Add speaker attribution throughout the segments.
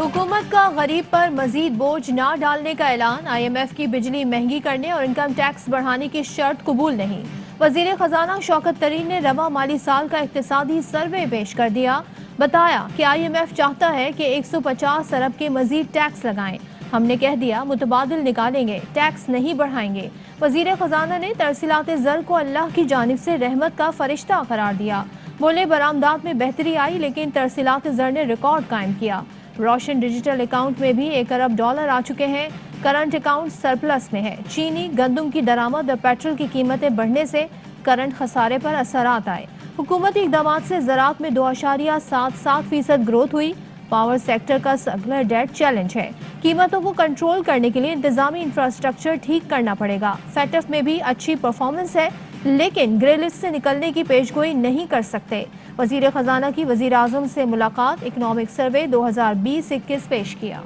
Speaker 1: हुकूमत का गरीब पर मजीद बोझ न डालने का ऐलान। IMF की बिजली महंगी करने और इनकम टैक्स बढ़ाने की शर्त कबूल नहीं। वजीर खजाना शौकत तरीन ने रवा माली साल का इक्तिसादी सर्वे पेश कर दिया। बताया कि IMF चाहता है कि 150 अरब के मजीद टैक्स लगाएं। हमने कह दिया मुतबादिल निकालेंगे, टैक्स नहीं बढ़ाएंगे। वजीर खजाना ने तरसीलात ज़र को अल्लाह की जानिब से रहमत का फरिश्ता करार दिया। बोले बरामदात में बेहतरी आई लेकिन तरसीलात ज़र ने रिकॉर्ड कायम किया। रोशन डिजिटल अकाउंट में भी $1 अरब आ चुके हैं। करंट अकाउंट सरप्लस में है। चीनी, गंदम की दरामद और पेट्रोल की कीमतें बढ़ने से करंट खसारे पर असरात आए। हुकूमती इक़दामात से ज़राअत में 2.77% ग्रोथ हुई। पावर सेक्टर का सगलर डेट चैलेंज है। कीमतों को कंट्रोल करने के लिए इंतजामी इंफ्रास्ट्रक्चर ठीक करना पड़ेगा। फेटफ में भी अच्छी परफॉर्मेंस है लेकिन ग्रे लिस्ट से निकलने की पेशगोई नहीं कर सकते। वजीर खजाना की वजीर आजम से मुलाकात। इकोनॉमिक सर्वे 2020-21 पेश किया।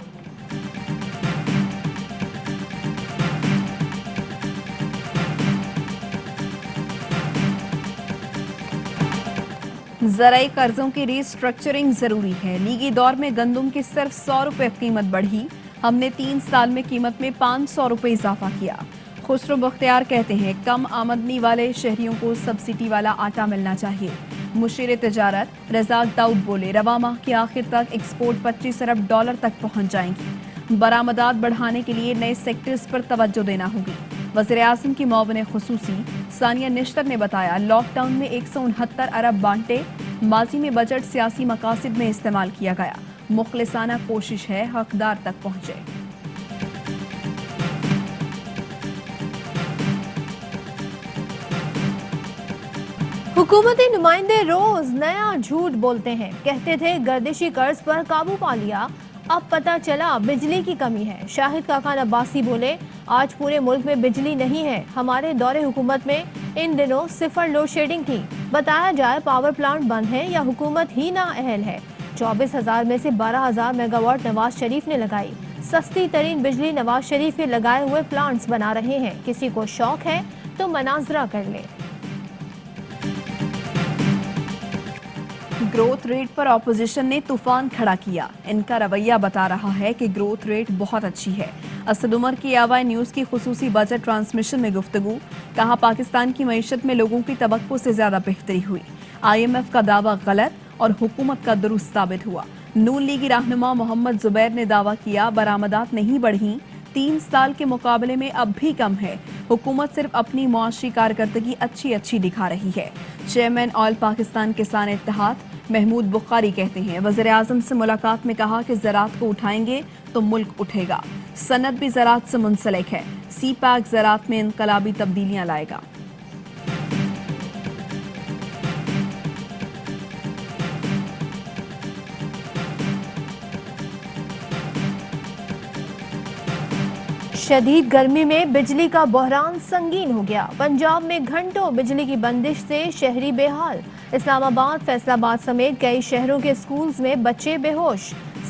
Speaker 2: ज़राई कर्जों की रीस्ट्रक्चरिंग जरूरी है। लीगी दौर में गंदम की सिर्फ 100 रुपए कीमत बढ़ी। हमने 3 साल में कीमत में 500 रुपए इजाफा किया। खुसरो बख्तियार कहते हैं कम आमदनी वाले शहरियों को सब्सिडी वाला आटा मिलना चाहिए। मुशीर तिजारत रज़ाक दाऊद बोले रवा माह के आखिर तक एक्सपोर्ट $25 अरब तक पहुंच जाएंगी। बरामदात बढ़ाने के लिए नए सेक्टर्स पर तवज्जो देना होगी। वज़ीर आज़म की मुआविन खुसूसी सानिया निश्तर ने बताया लॉकडाउन में 169 अरब बांटे। माजी में बजट सियासी मकासद में इस्तेमाल किया गया। मुखलिसाना कोशिश है हकदार तक पहुंचे।
Speaker 1: हुकूमती नुमाइंदे रोज नया झूठ बोलते हैं। कहते थे गर्दिशी कर्ज पर काबू पा लिया, अब पता चला बिजली की कमी है। शाहिद काकान अब्बासी बोले आज पूरे मुल्क में बिजली नहीं है। हमारे दौरे हुकूमत में इन दिनों 0 लोड शेडिंग थी। बताया जाए पावर प्लांट बंद है या हुकूमत ही ना अहल है। 24,000 में से 12,000 मेगावाट नवाज शरीफ ने लगाई। सस्ती तरीन बिजली नवाज शरीफ के लगाए हुए प्लांट्स बना रहे हैं। किसी को शौक है तो मनाजरा कर ले।
Speaker 2: ग्रोथ रेट पर ऑपोजिशन ने तूफान खड़ा किया। इनका रवैया बता रहा है कि ग्रोथ रेट बहुत अच्छी है। असद उमर की आवाज़ न्यूज़ की खुसूसी बजट ट्रांसमिशन में गुफ्तगू। कहा पाकिस्तान की मईशत में लोगों की तवक्को से ज्यादा बेहतरी हुई। IMF का दावा गलत और हुकूमत का दुरुस्त साबित हुआ। नून लीगी रहनुमा मोहम्मद जुबैर ने दावा किया बरामदात नहीं बढ़ी, 3 साल के मुकाबले में अब भी कम है। हुकूमत सिर्फ अपनी मुआशी कारकर्दगी अच्छी दिखा रही है। चेयरमैन ऑल पाकिस्तान किसान इत्तेहाद महमूद बुखारी कहते हैं वज़ीर आज़म से मुलाकात में कहा कि ज़राअत को उठाएंगे तो मुल्क उठेगा। सनत भी ज़राअत से मुंसलिक है। CPAC ज़राअत में इनकलाबी तब्दीलियां लाएगा।
Speaker 1: शदीद गर्मी में बिजली का बहरान संगीन हो गया। पंजाब में घंटों बिजली की बंदिश से शहरी बेहाल। इस्लामाबाद, फैसलाबाद समेत कई शहरों के स्कूल्स में बच्चे बेहोश।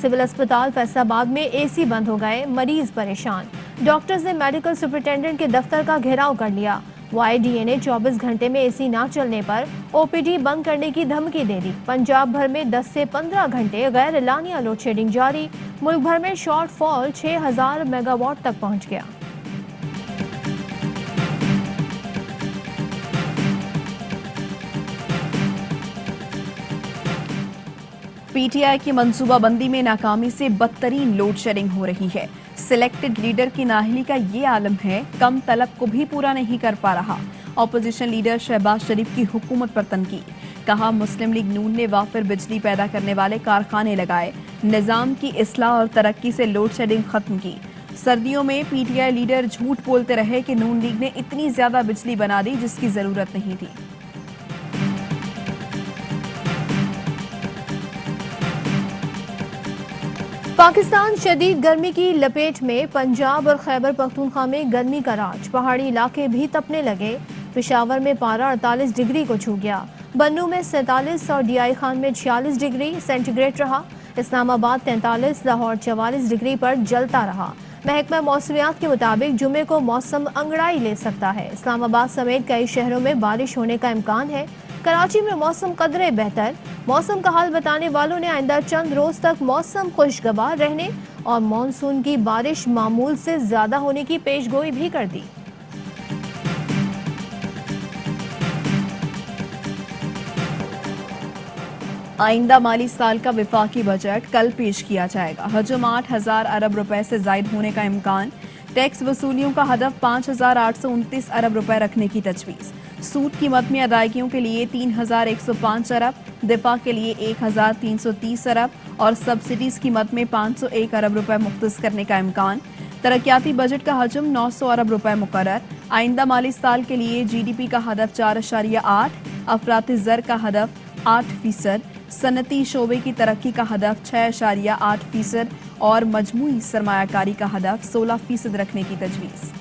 Speaker 1: सिविल अस्पताल फैसलाबाद में AC बंद हो गए, मरीज परेशान। डॉक्टर्स ने मेडिकल सुपरिटेंडेंट के दफ्तर का घेराव कर लिया। YDA ने 24 घंटे में AC ना चलने पर OPD बंद करने की धमकी दे दी। पंजाब भर में 10 से 15 घंटे गैर एलानिया लोड शेडिंग जारी। मुल्क भर में शॉर्ट फॉल 6,000 मेगावाट तक पहुंच गया।
Speaker 2: PTI की मंसूबाबंदी में नाकामी से बदतरीन लोड शेडिंग हो रही है। सिलेक्टेड लीडर की नाअहली का ये आलम है, कम तलब को भी पूरा नहीं कर पा रहा। ऑपोजिशन लीडर शहबाज शरीफ की हुकूमत पर तनकीद। कहा मुस्लिम लीग नून ने वाफिर बिजली पैदा करने वाले कारखाने लगाए, निजाम की इस्लाह और तरक्की से लोड शेडिंग खत्म की। सर्दियों में PTI लीडर झूठ बोलते रहे कि नून लीग ने इतनी ज्यादा बिजली बना दी जिसकी जरूरत नहीं थी।
Speaker 1: पाकिस्तान शदीद गर्मी की लपेट में। पंजाब और खैबर पख्तूनख्वा में गर्मी का राज। पहाड़ी इलाके भी तपने लगे। पेशावर में पारा 48 डिग्री को छू गया। बन्नू में 47 और DI खान में 46 डिग्री सेंटीग्रेड रहा। इस्लामाबाद 43, लाहौर 44 डिग्री पर जलता रहा। महकमा मौसमियात के मुताबिक जुमे को मौसम अंगड़ाई ले सकता है। इस्लामाबाद समेत कई शहरों में बारिश होने का इम्कान है। कराची में मौसम कदरे बेहतर। मौसम का हाल बताने वालों ने आइंदा चंद रोज तक मौसम खुशगवार रहने और मानसून की बारिश मामूल से ज्यादा होने की पेशगोई भी कर दी।
Speaker 2: आइंदा माली साल का विफाकी बजट कल पेश किया जाएगा। हजम 8,000 अरब रुपए से जायद होने का इम्कान। टैक्स वसूलियों का हदफ 5,829 अरब रुपए रखने की तजवीज़। सूद कीमत में अदायगियों के लिए 3,105 अरब, दिफा के लिए 1,330 अरब और सब्सिडीज कीमत में 501 अरब रुपए मुख्तस करने का इम्कान। तरक्याती बजट का हजम 900 अरब रुपए मुकर्रर। आइंदा माली साल के लिए GDP का हदफ 4.8, अफराती ज़र का हदफ 8%, सनती शोबे की तरक्की का हदफ 6.8% और मजमूई सरमायाकारी का हदफ 16% रखने की तजवीज़।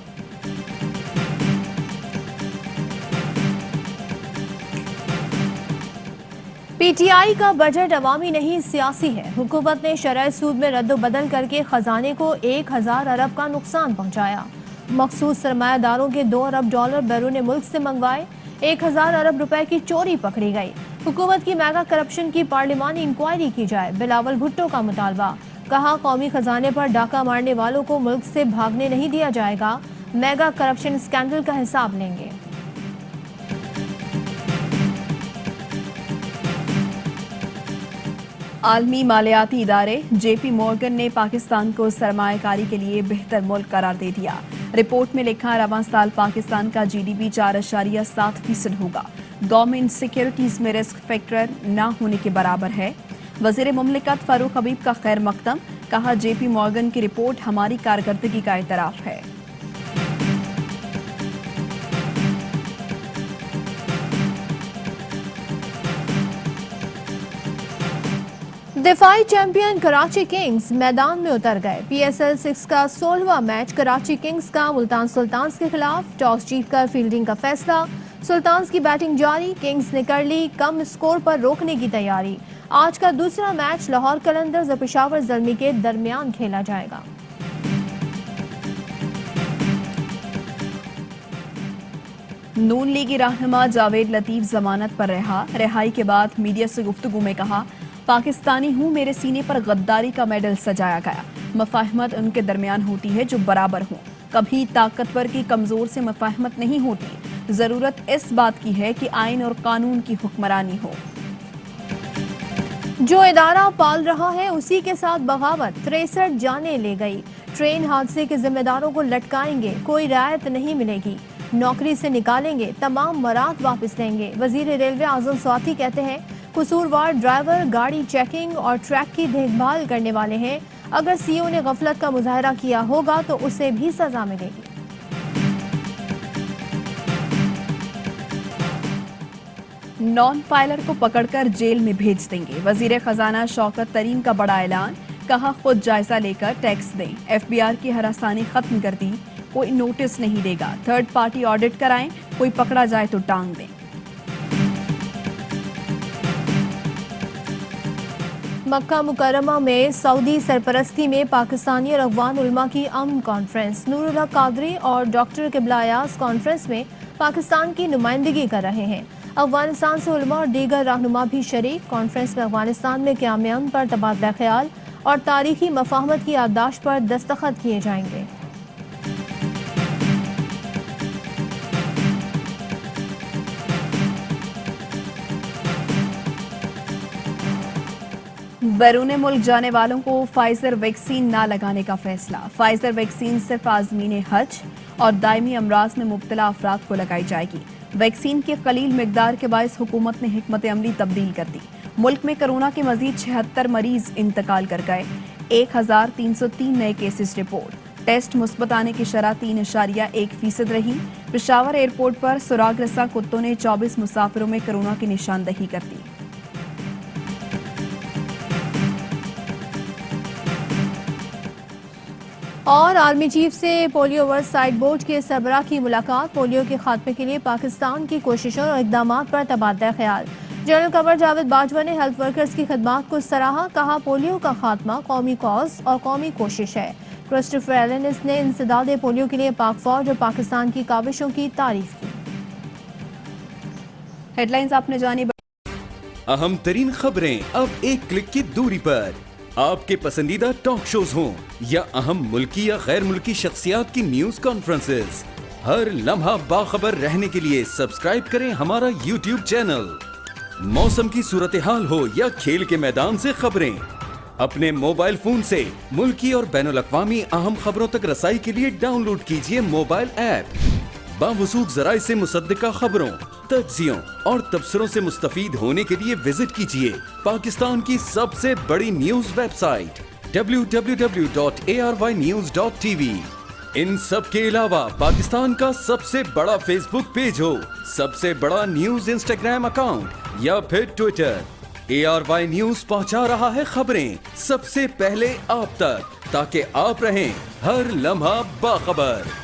Speaker 1: PTI का बजट अवामी नहीं सियासी है। हुकूमत ने शरह सूद में रद्द-बदल करके खजाने को 1,000 अरब का नुकसान पहुंचाया। मखसूस सरमायादारों के 2 अरब डॉलर बैरून मुल्क से मंगवाए। 1,000 अरब रुपए की चोरी पकड़ी गई। हुकूमत की मेगा करप्शन की पार्लिमानी इंक्वायरी की जाए। बिलावल भुट्टो का मुतालबा। कहा कौमी खजाने पर डाका मारने वालों को मुल्क से भागने नहीं दिया जाएगा। मेगा करप्शन स्कैंडल का हिसाब लेंगे।
Speaker 2: आलमी मालियाती इदारे JP मॉर्गन ने पाकिस्तान को सरमायाकारी के लिए बेहतर मुल्क करार दे दिया। रिपोर्ट में लिखा रवां साल पाकिस्तान का GDP 4.7% होगा। गवर्नमेंट सिक्योरिटीज में रिस्क फैक्टर ना होने के बराबर है। वजीर मुमलिकत फारूक हबीब का खैर मकदम। कहा JP मॉर्गन की रिपोर्ट हमारी कारकर्दगी का एतराफ है।
Speaker 1: दिफाई चैंपियन कराची किंग्स मैदान में उतर गए। PSL 6 का 16वां मैच कराची किंग्स का मुल्तान सुल्तान्स के खिलाफ। टॉस जीतकर फील्डिंग का फैसला। सुल्तान्स की बैटिंग जारी। किंग्स ने कर ली कम स्कोर पर रोकने की तैयारी। आज का दूसरा मैच लाहौर कलंदर्स और पेशावर ज़ल्मी के दरमियान खेला जाएगा।
Speaker 2: नून लीगी रहनुमा जावेद लतीफ जमानत पर रिहाई के बाद मीडिया से गुफ्तगू में कहा, पाकिस्तानी हूँ, मेरे सीने पर गद्दारी का मेडल सजाया गया। मफाहमत उनके दरमियान होती है जो बराबर हों। कभी ताकतवर की कमजोर से मफाहमत नहीं होती। जरूरत इस बात की है कि आइन और कानून की हुक्मरानी हो।
Speaker 1: जो इदारा पाल रहा है उसी के साथ बगावत। 63 जानें ले गई। ट्रेन हादसे के जिम्मेदारों को लटकाएंगे, कोई रियायत नहीं मिलेगी। नौकरी से निकालेंगे, तमाम मराद वापस लेंगे। वजीर रेलवे आजम स्वाति कहते हैं कसूरवार ड्राइवर गाड़ी चेकिंग और ट्रैक की देखभाल करने वाले हैं। अगर CEO ने गफलत का मुजाहरा किया होगा तो उसे भी सजा मिलेगी।
Speaker 2: नॉन फाइलर को पकड़कर जेल में भेज देंगे। वजीर खजाना शौकत तरीन का बड़ा ऐलान। कहा खुद जायजा लेकर टैक्स दें। FBR की हरासानी खत्म कर दी, कोई नोटिस नहीं देगा। थर्ड पार्टी ऑडिट कराएं, कोई पकड़ा जाए तो टांग दें।
Speaker 1: मक्का मुकर्रमा में सऊदी सरपरस्ती में पाकिस्तानी और अफगान उलमा की अमन कॉन्फ्रेंस। नूरुल हक कादरी और डॉक्टर किबला अयाज कॉन्फ्रेंस में पाकिस्तान की नुमाइंदगी कर रहे हैं। अफगानिस्तान से उलमा और दीगर रहनुमा भी शरीक। कॉन्फ्रेंस में अफगानिस्तान में क़याम अमन पर तबादला ख्याल और तारीखी मफाहमत की याददाश्त पर दस्तखत किए जाएंगे।
Speaker 2: बैरून मुल्क जाने वालों को फाइजर वैक्सीन ना लगाने का फैसला। फाइजर वैक्सीन सिर्फ आज़मीन हज और दायमी अमराज में मुब्तला अफराद को लगाई जाएगी। वैक्सीन की कलील मिकदार के बायस हुकूमत ने हिकमत अमली तब्दील कर दी। मुल्क में कोरोना के मजीद 76 मरीज इंतकाल कर गए। 1,303 नए केसेस रिपोर्ट। टेस्ट मुस्बत आने की शरह 3.1% रही। पेशावर एयरपोर्ट पर सुराग रसा कुत्तों ने 24 मुसाफिरों में कोरोना की निशानदही कर दी।
Speaker 1: और आर्मी चीफ से पोलियो ओवरसाइट बोर्ड के सरबराह की मुलाकात। पोलियो के खात्मे के लिए पाकिस्तान की कोशिशों और इकदामात पर तबादला ख्याल। जनरल कमर जावेद बाजवा ने हेल्थ वर्कर्स की खिदमात को सराहा। कहा पोलियो का खात्मा कौमी कॉज और कौमी कोशिश है। क्रिस्टोफर एलेनिस ने इंसदाद पोलियो के लिए पाक फौज और पाकिस्तान की काविशों की तारीफ की।
Speaker 2: हेडलाइंस आपने जानी।
Speaker 3: अहम तरीन खबरें अब एक क्लिक की दूरी पर। आपके पसंदीदा टॉक शोज हों या अहम मुल्की या गैर मुल्की शख्सियात की न्यूज कॉन्फ्रेंसेस, हर लम्हा बाखबर रहने के लिए सब्सक्राइब करें हमारा YouTube चैनल। मौसम की सूरत हाल हो या खेल के मैदान से खबरें, अपने मोबाइल फोन से मुल्की और बैनुल-अक़वामी अहम खबरों तक रसाई के लिए डाउनलोड कीजिए मोबाइल ऐप। बावसूख ज़राए से मुसद्दिका खबरों, तज्ज़ियों और तबसरों से मुस्तफ़ीद होने के लिए विजिट कीजिए पाकिस्तान की सबसे बड़ी न्यूज वेबसाइट www.arYnews.tv। इन सब के अलावा पाकिस्तान का सबसे बड़ा फेसबुक पेज हो, सबसे बड़ा न्यूज इंस्टाग्राम अकाउंट या फिर ट्विटर, ARY न्यूज पहुंचा रहा है खबरें सबसे पहले आप तक, ताकि आप रहें हर लम्हा बाखबर।